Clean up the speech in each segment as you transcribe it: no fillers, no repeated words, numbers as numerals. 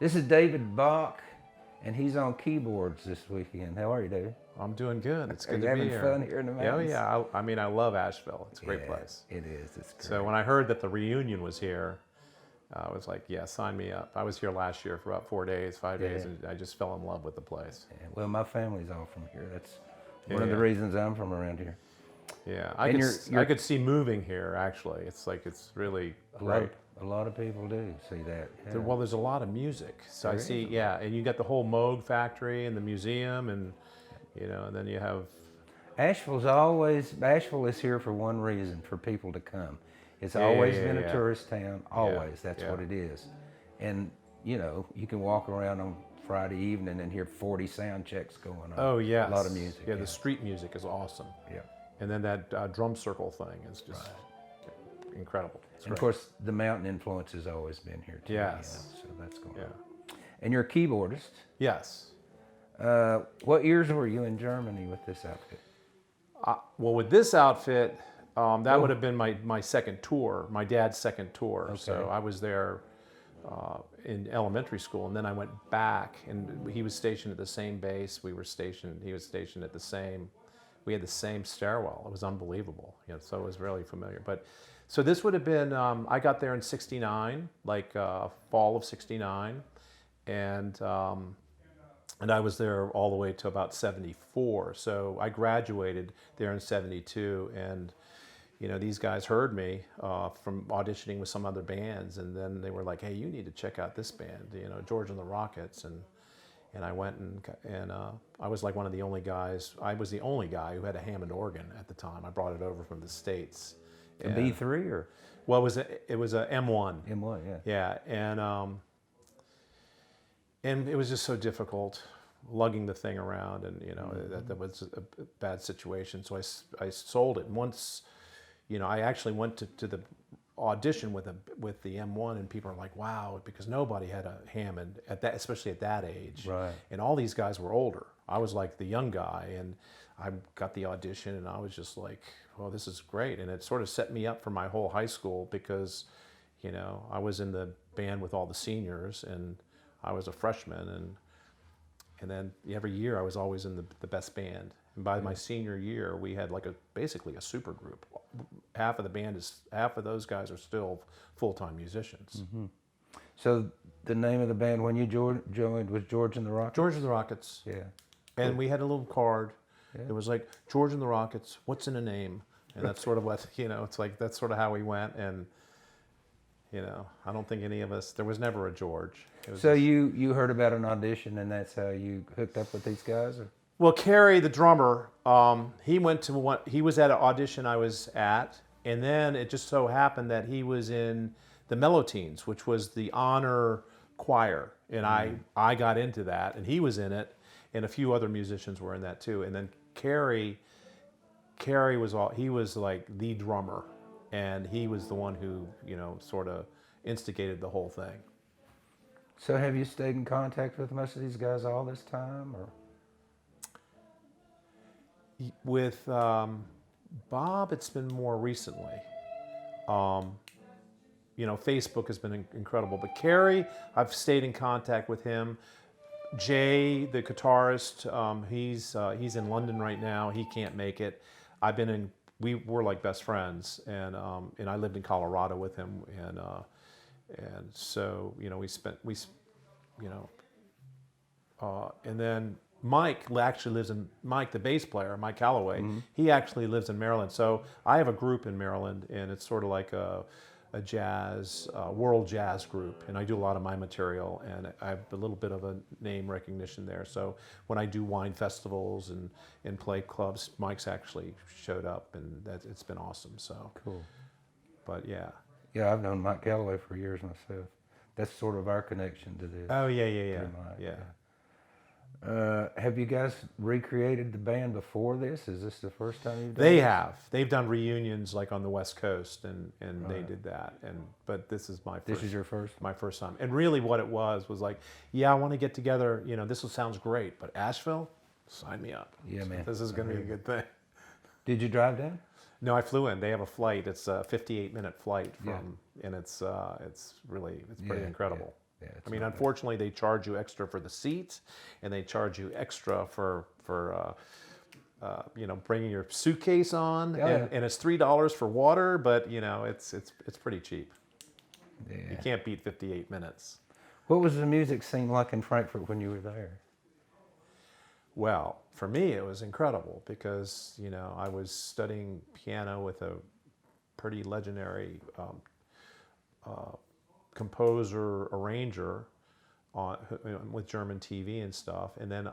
This is David Bach, and he's on keyboards this weekend. How are you, David? I'm doing good. It's Are good you to be having here. fun here in the Yeah, mountains? yeah. I mean, I love Asheville. It's a great Yeah, place. It is. It's great. So when I heard that the reunion was here, I was like, yeah, sign me up. I was here last year for about 4 days, 5 days, and I just fell in love with the place. Yeah, well, my family's all from here. That's Yeah, one of the yeah. reasons I'm from around here. Yeah, And I could see moving here. Actually, it's really great. A lot of people do see that. Yeah. Well, there's a lot of music. So I There see, is. yeah, and you got the whole Moog factory and the museum, and and then you have. Asheville is here for one reason, for people to come. It's Yeah, always yeah, been yeah. a tourist town, always. That's yeah. what it is. And, you can walk around on Friday evening and hear 40 sound checks going on. Oh yeah, A lot of music. Yeah, the street music is awesome. Yeah. And then that drum circle thing is just incredible. It's And of great. course, the mountain influence has always been here too. Yes. So that's going Yeah. on. And you're a keyboardist. Yes. What years were you in Germany with this outfit? Well, with this outfit, that would have been my second tour, my dad's second tour. Okay. So I was there in elementary school, and then I went back, and he was stationed at the same base. He was stationed at the same. We had the same stairwell. It was unbelievable. So it was really familiar. But so this would have been. I got there in '69, like fall of '69, and I was there all the way to about '74. So I graduated there in '72, and these guys heard me from auditioning with some other bands, and then they were like, "Hey, you need to check out this band, George and the Rockets." And I went and I was like one of the only guys. I was the only guy who had a Hammond organ at the time. I brought it over from the States. A B3 or Well, it was a M1. M1? Yeah. Yeah, and it was just so difficult lugging the thing around, and that was a bad situation. So I sold it. And once, I actually went to the audition with the M1, and people are like, wow, because nobody had a Hammond especially at that age. Right. And all these guys were older. I was like the young guy, and I got the audition, and I was just like, oh, this is great. And it sort of set me up for my whole high school, because I was in the band with all the seniors, and I was a freshman, and then every year I was always in the best band. And by my senior year, we had like basically a super group. Half of those guys are still full-time musicians. Mm-hmm. So the name of the band when you joined was George and the Rockets? George and the Rockets. Yeah. And we had a little card. Yeah. It was like, George and the Rockets, what's in a name? And that's sort of what, it's like, that's sort of how we went. And, I don't think any of us, there was never a George. So you heard about an audition, and that's how you hooked up with these guys? Or? Well, Kerry, the drummer, he was at an audition I was at, and then it just so happened that he was in the Mellow-Teens, which was the honor choir, and I got into that, and he was in it, and a few other musicians were in that too. And then Kerry was like the drummer, and he was the one who sort of instigated the whole thing. So have you stayed in contact with most of these guys all this time, or? With Bob, it's been more recently. Facebook has been incredible. But Kerry, I've stayed in contact with him. Jay, the guitarist, he's in London right now. He can't make it. We were like best friends, and I lived in Colorado with him, and so and then Mike actually lives in, the bass player, Mike Calloway, he actually lives in Maryland. So I have a group in Maryland, and it's sort of like a jazz, world jazz group. And I do a lot of my material, and I have a little bit of a name recognition there. So when I do wine festivals and play clubs, Mike's actually showed up, and it's been awesome. So cool. But yeah. Yeah, I've known Mike Calloway for years myself. That's sort of our connection to this. Oh, yeah. Have you guys recreated the band before this? Is this the first time you've done They this? have. They've done reunions like on the West Coast, and they did that. But this is my first. This is your first? My first time. And really what it was like, yeah, I want to get together. This sounds great, but Asheville, sign me up. Yeah, man. This is going to be a good thing. Did you drive down? No, I flew in. They have a flight. It's a 58-minute flight from, and it's pretty incredible. Yeah, it's I mean, not bad. unfortunately, they charge you extra for the seats, and they charge you extra for bringing your suitcase on, Oh, yeah. and it's $3 for water, but it's pretty cheap. You Yeah. can't beat 58 minutes. What was the music scene like in Frankfurt when you were there? Well, for me, it was incredible because I was studying piano with a pretty legendary composer arranger with German TV and stuff, and then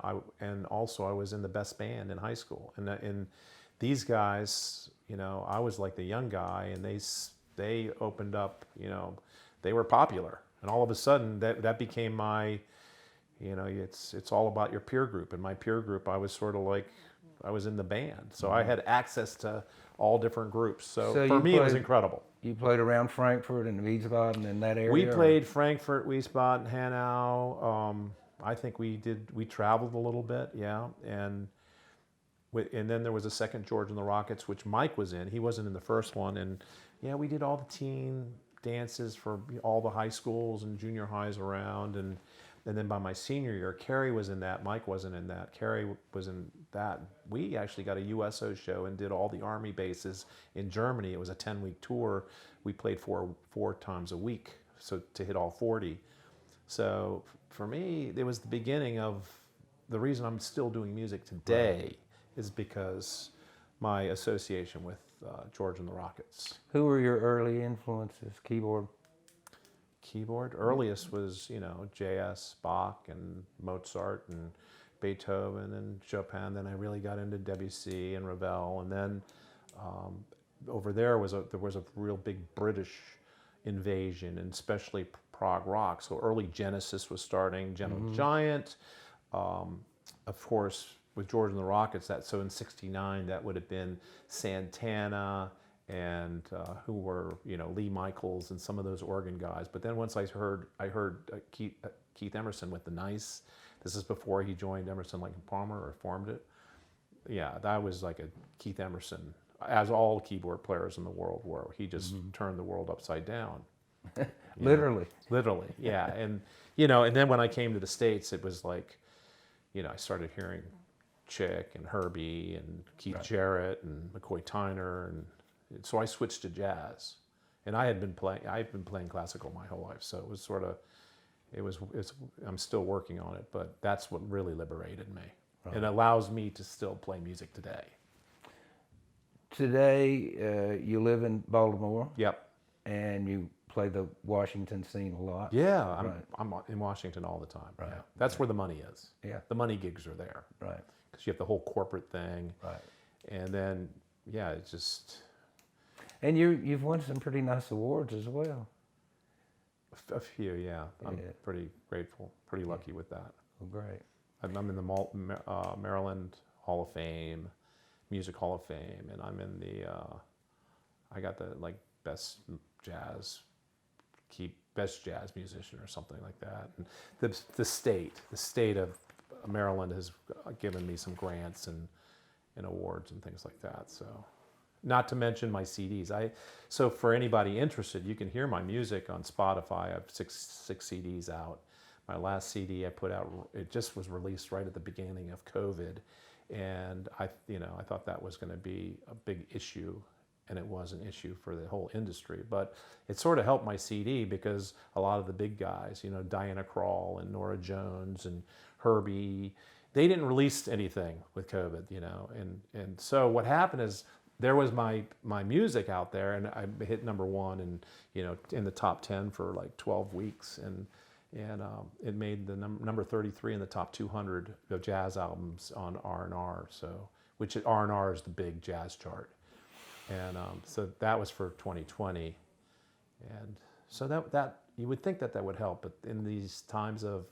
also I was in the best band in high school, and these guys, I was like the young guy, and they opened up, they were popular, and all of a sudden that became my, it's all about your peer group, and my peer group, I was sort of like, I was in the band, so I had access to all different groups. So for me, it was incredible. You played around Frankfurt and Wiesbaden in that area? We played Frankfurt, Wiesbaden, Hanau. I think we traveled a little bit, yeah. And then there was a second George and the Rockets, which Mike was in. He wasn't in the first one. And yeah, we did all the teen dances for all the high schools and junior highs around. And then by my senior year, Carrie was in that. Mike wasn't in that. Carrie was in that. We actually got a USO show and did all the Army bases in Germany. It was a 10-week tour. We played four times a week, so to hit all 40. So for me, it was the beginning of the reason I'm still doing music today is because my association with George and the Rockets. Who were your early influences? Keyboard? Earliest was, J.S., Bach and Mozart and Beethoven and Chopin. Then I really got into Debussy and Ravel. And then over there was a real big British invasion, and especially prog rock. So early Genesis was starting, Gentle Giant. Of course, with George and the Rockets, so in '69, that would have been Santana, and who were Lee Michaels and some of those organ guys. But then once I heard Keith Emerson with the Nice. This is before he joined Emerson, Lake and Palmer, or formed it. Yeah, that was like a Keith Emerson, as all keyboard players in the world were. He just turned the world upside down. Literally. Literally, yeah. And and then when I came to the States, it was like, I started hearing Chick and Herbie and Keith Jarrett and McCoy Tyner, and so I switched to jazz. And I've been playing classical my whole life, so it was sort of, I'm still working on it, but that's what really liberated me. Right. And allows me to still play music today. Today, you live in Baltimore. Yep. And you play the Washington scene a lot. Yeah, I'm in Washington all the time. Right. Yeah. That's where the money is. Yeah. The money gigs are there. Right. Because you have the whole corporate thing. Right. And then, yeah, it's just... And you've won some pretty nice awards as well. A few, yeah. I'm pretty grateful, pretty lucky with that. Well, great. I'm in the Maryland Hall of Fame, Music Hall of Fame, and I'm in the, I got the best jazz musician or something like that. And the state of Maryland has given me some grants and awards and things like that. So, not to mention my CDs. So for anybody interested, you can hear my music on Spotify. I have six CDs out. My last CD I put out, it just was released right at the beginning of COVID, and I thought that was going to be a big issue, and it was an issue for the whole industry. But it sort of helped my CD because a lot of the big guys, Diana Krall and Nora Jones and Herbie, they didn't release anything with COVID, and so what happened is there was my music out there, and I hit #1 and in the top 10 for like 12 weeks, and it made the number 33 in the top 200 of jazz albums on R&R. So, which R&R is the big jazz chart, and so that was for 2020, and so that you would think that would help, but in these times of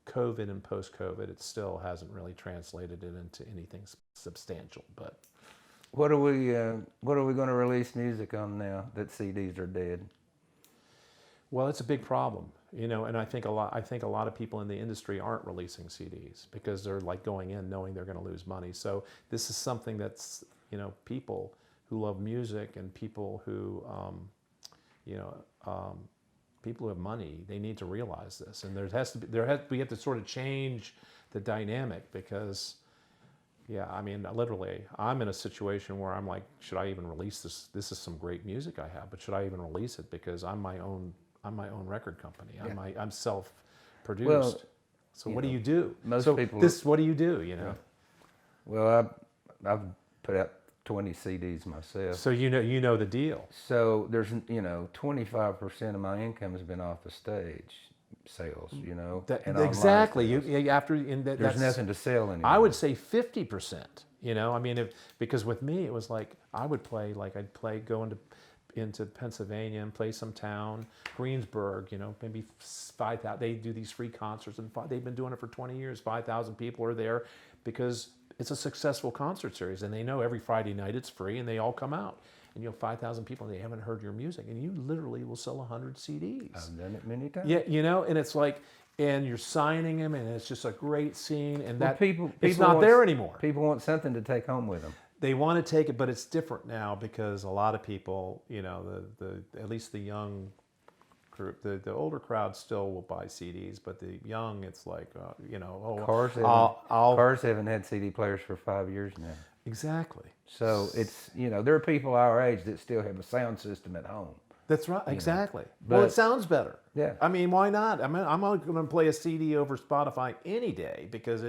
COVID and post-COVID, it still hasn't really translated it into anything substantial, but. What are we going to release music on now that CDs are dead? Well, it's a big problem, and I think a lot of people in the industry aren't releasing CDs because they're like going in knowing they're going to lose money. So this is something that's, people who love music and people who, people who have money, they need to realize this, and we have to sort of change the dynamic because, yeah, I mean, literally, I'm in a situation where I'm like, should I even release this? This is some great music I have, but should I even release it? Because I'm my own record company. Yeah. I'm self-produced. Well, so what do you do? Most so people. what do you do? You know. Well, I've put out 20 CDs myself. So you know the deal. So there's 25% of my income has been off the stage sales. And Exactly. online sales. There's nothing to sell anymore. I would say 50%. I mean, because with me it was like I'd play go into Pennsylvania and play some town, Greensburg. Maybe 5,000. They do these free concerts, and they've been doing it for 20 years. 5,000 people are there because it's a successful concert series, and they know every Friday night it's free, and they all come out. And 5,000 people, and they haven't heard your music, and you literally will sell 100 CDs. I've done it many times. Yeah, and it's like, and you're signing them, and it's just a great scene, and it's not there anymore. People want something to take home with them. They want to take it, but it's different now because a lot of people, at least the young group, the older crowd still will buy CDs, but the young, it's like, Cars haven't had CD players for 5 years now. Exactly. So it's, there are people our age that still have a sound system at home. That's right. Exactly. Well, it sounds better. Yeah. I mean, why not? I mean, I'm not going to play a CD over Spotify any day because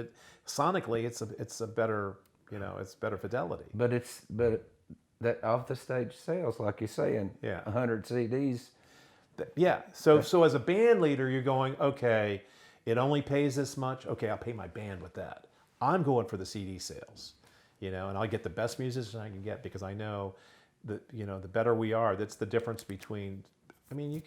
sonically it's a better, it's better fidelity. But that off the stage sales, like you're saying, 100 CDs. Yeah. So as a band leader, you're going, okay, it only pays this much. Okay, I'll pay my band with that. I'm going for the CD sales. And I'll get the best musicians I can get because I know that, the better we are, that's the difference between, I mean,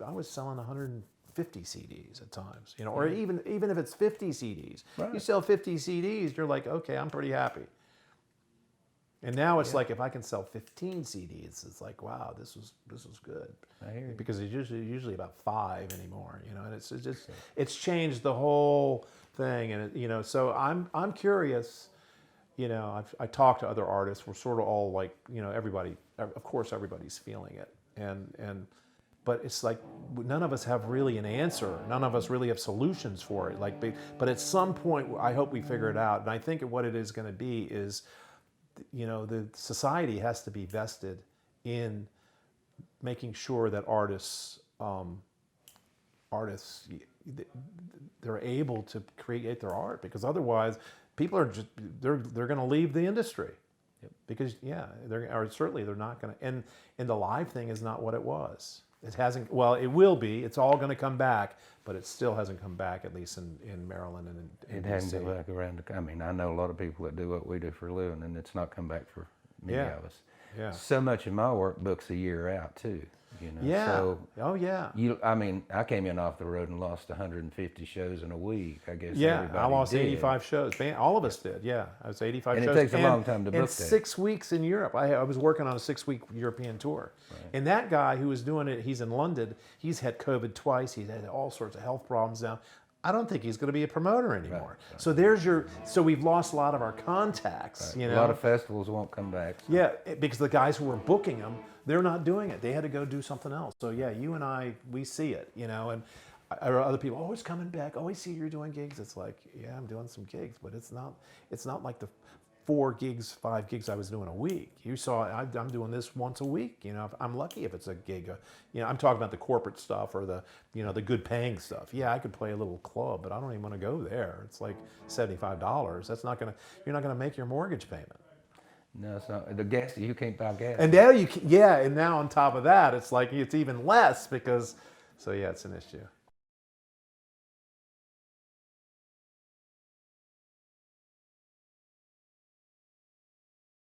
I was selling 150 CDs at times, or even if it's 50 CDs, right. You sell 50 CDs, you're like, okay, I'm pretty happy. And now it's like, if I can sell 15 CDs, it's like, wow, this was good. I hear you. Because it's usually about 5 anymore, and it's changed the whole thing. And so I'm curious. I talk to other artists. We're sort of all like, everybody. Of course, everybody's feeling it, but it's like none of us have really an answer. None of us really have solutions for it. But at some point, I hope we figure it out. And I think what it is going to be is, the society has to be vested in making sure that artists they're able to create their art, because otherwise people are just they're going to leave the industry. Yep. Because they're not going to, and the live thing is not what it was. It hasn't. Well, it will be. It's all going to come back, but it still hasn't come back, at least in Maryland and in it hasn't come back around. I mean, I know a lot of people that do what we do for a living, and it's not come back for many of us. Yeah. So much of my work book's a year out too. Yeah. So I mean, I came in off the road and lost 150 shows in a week. I guess. Yeah, I lost did. 85 shows. All of us did. Yeah, I was 85 and shows. And it takes a long time to book that. 6 weeks in Europe. I was working on a 6-week European tour. Right. And that guy who was doing it, he's in London. He's had COVID twice. He's had all sorts of health problems now. I don't think he's going to be a promoter anymore. Right. So we've lost a lot of our contacts. Right. A lot of festivals won't come back. So. Yeah, because the guys who were booking them, they're not doing it. They had to go do something else. So yeah, you and I, we see it, and other people, oh, it's coming back. Oh, I see you're doing gigs. It's like, yeah, I'm doing some gigs, but it's not like the 4 gigs, 5 gigs I was doing a week. You saw, I'm doing this once a week. I'm lucky if it's a gig. I'm talking about the corporate stuff or the good paying stuff. Yeah, I could play a little club, but I don't even want to go there. It's like $75. You're not gonna make your mortgage payment. No, it's not. The gas, you can't buy gas. And now and now on top of that, it's like it's even less because, so yeah, it's an issue.